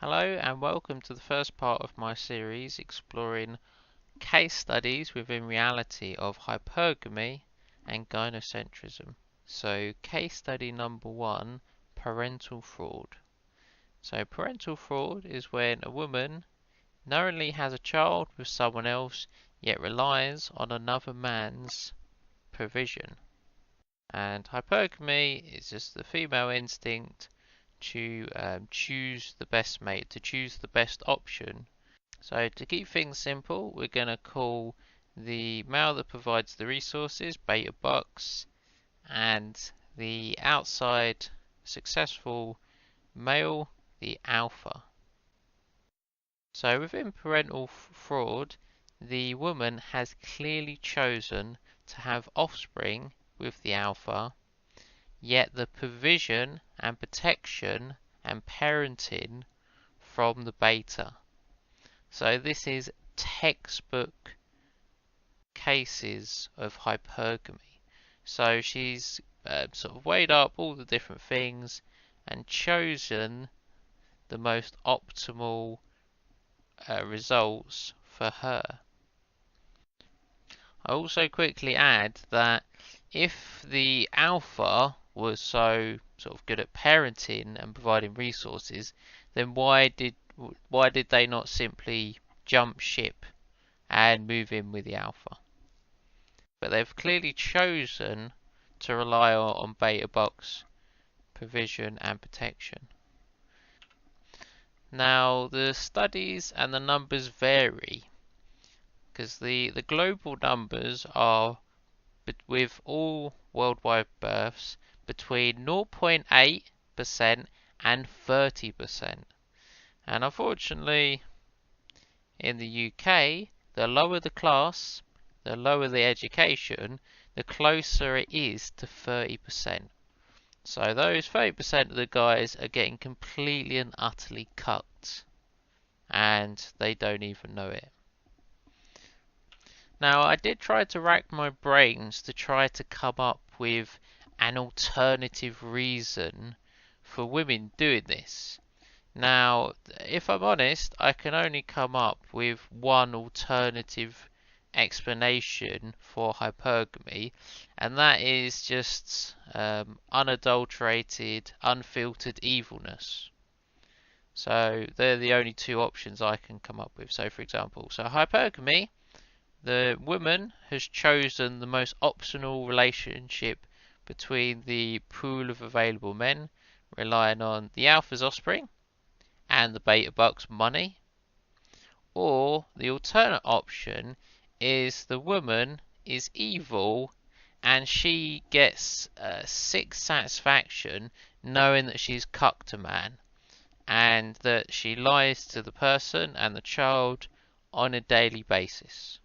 Hello and welcome to the first part of my series exploring case studies within reality of hypergamy and gynocentrism. So case study number 1, parental fraud. So parental fraud is when a woman knowingly has a child with someone else yet relies on another man's provision. And hypergamy is just the female instinct to choose the best mate, to choose the best option. So to keep things simple, we're going to call the male that provides the resources beta box, and the outside successful male the alpha. So within parental fraud, the woman has clearly chosen to have offspring with the alpha, yet the provision and protection and parenting from the beta. So this is textbook cases of hypergamy. So she's sort of weighed up all the different things and chosen the most optimal results for her. I also quickly add that if the alpha was so sort of good at parenting and providing resources, then why did they not simply jump ship and move in with the alpha? But they've clearly chosen to rely on beta box provision and protection. Now the studies and the numbers vary, because the global numbers are with all worldwide births between 0.8% and 30%. And unfortunately, in the UK, the lower the class, the lower the education, the closer it is to 30%. So those 30% of the guys are getting completely and utterly cucked, and they don't even know it. Now, I did try to rack my brains to try to come up with an alternative reason for women doing this. Now, if I'm honest, I can only come up with one alternative explanation for hypergamy, and that is just unadulterated, unfiltered evilness. So they're the only two options I can come up with. So for example, hypergamy, the woman has chosen the most optimal relationship between the pool of available men, relying on the alpha's offspring and the beta buck's money. Or the alternate option is the woman is evil and she gets sick satisfaction knowing that she's cucked a man and that she lies to the person and the child on a daily basis.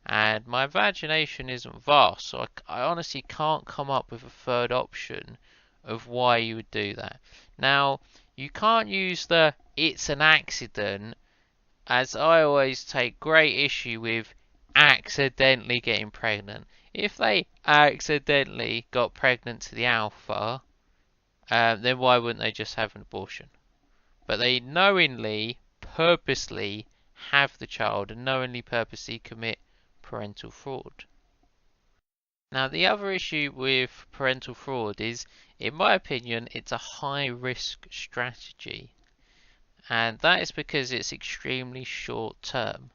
And my imagination isn't vast, so I honestly can't come up with a third option of why you would do that. Now, you can't use the "it's an accident," as I always take great issue with accidentally getting pregnant. If they accidentally got pregnant to the alpha, then why wouldn't they just have an abortion? But they knowingly, purposely have the child and knowingly, purposely commit parental fraud. Now, the other issue with parental fraud is, in my opinion, it's a high-risk strategy. And that is because it's extremely short-term.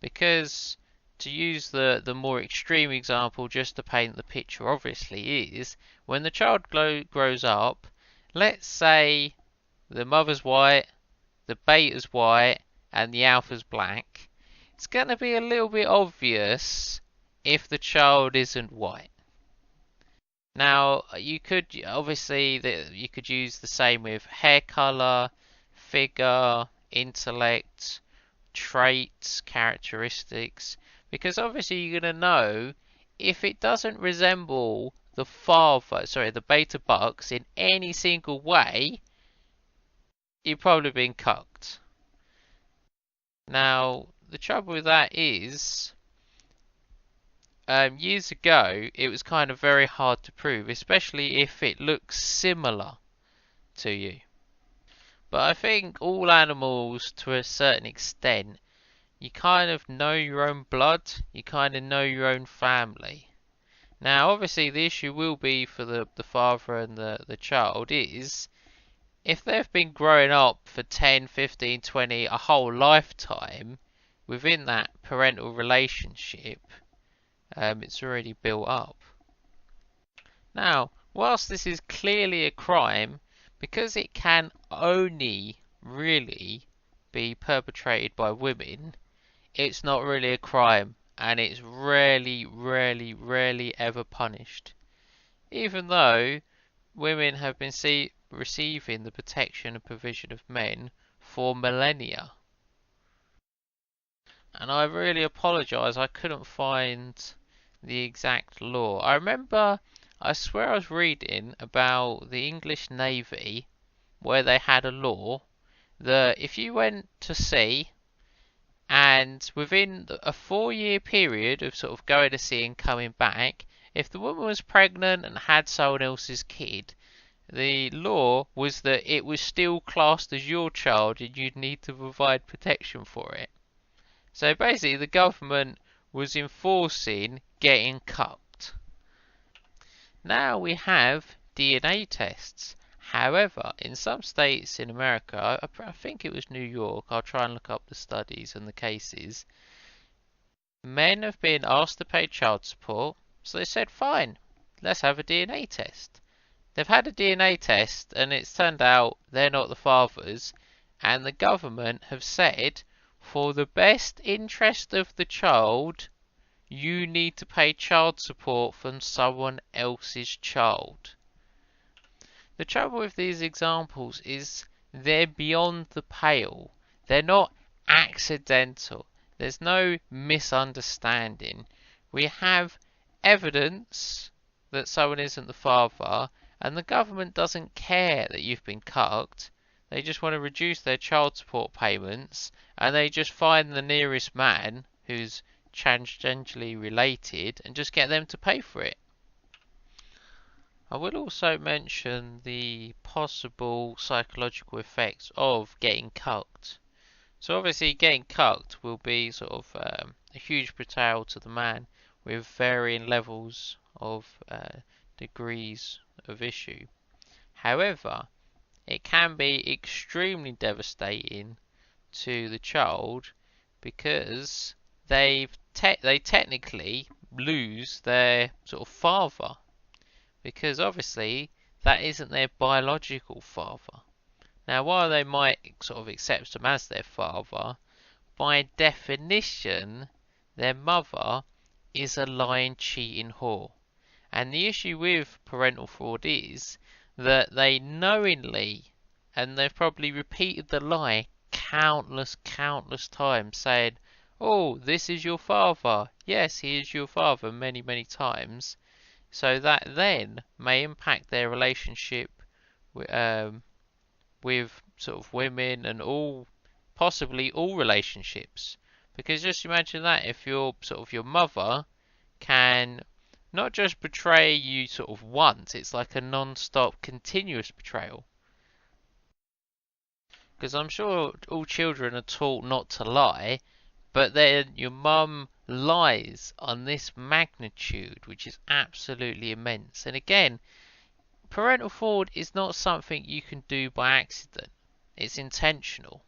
Because, to use the more extreme example, just to paint the picture obviously, is when the child grows up, let's say the mother's white, the beta's white, and the alpha's black, it's going to be a little bit obvious if the child isn't white. Now, you could obviously you could use the same with hair color, figure, intellect, traits, characteristics, because obviously you're going to know if it doesn't resemble the the beta bucks in any single way, you've probably been cucked. Now, the trouble with that is, years ago, it was kind of very hard to prove, especially if it looks similar to you. But I think all animals, to a certain extent, you kind of know your own blood, you kind of know your own family. Now, obviously, the issue will be for the father and the child is if they've been growing up for 10, 15, 20, a whole lifetime within that parental relationship, it's already built up. Now, whilst this is clearly a crime, because it can only really be perpetrated by women, it's not really a crime and it's rarely, rarely, rarely ever punished. Even though women have been receiving the protection and provision of men for millennia. And I really apologise, I couldn't find the exact law. I swear I was reading about the English Navy where they had a law that if you went to sea and within a 4-year period of sort of going to sea and coming back, if the woman was pregnant and had someone else's kid, the law was that it was still classed as your child and you'd need to provide protection for it. So basically the government was enforcing getting cucked. Now we have DNA tests. However, in some states in America, I think it was New York, I'll try and look up the studies and the cases, men have been asked to pay child support, so they said, fine, let's have a DNA test. They've had a DNA test and it's turned out they're not the fathers, and the government have said, for the best interest of the child, you need to pay child support from someone else's child. The trouble with these examples is they're beyond the pale. They're not accidental. There's no misunderstanding. We have evidence that someone isn't the father, and the government doesn't care that you've been cucked. They just want to reduce their child support payments, and they just find the nearest man who's tangentially related and just get them to pay for it. I will also mention the possible psychological effects of getting cucked. So obviously getting cucked will be sort of a huge betrayal to the man with varying levels of degrees of issue. However, it can be extremely devastating to the child because they technically lose their sort of father, because obviously that isn't their biological father. Now, while they might sort of accept them as their father, by definition, their mother is a lying, cheating whore. And the issue with parental fraud is that they knowingly, and they've probably repeated the lie countless times, saying, oh, this is your father. Yes, he is your father, many, many times. So that then may impact their relationship with sort of women and possibly all relationships. Because just imagine that if your mother can not just betray you sort of once, it's like a non-stop continuous betrayal. Because I'm sure all children are taught not to lie, but then your mum lies on this magnitude, which is absolutely immense. And again, parental fraud is not something you can do by accident. It's intentional.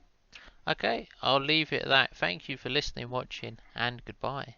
Okay, I'll leave it at that. Thank you for listening, watching, and goodbye.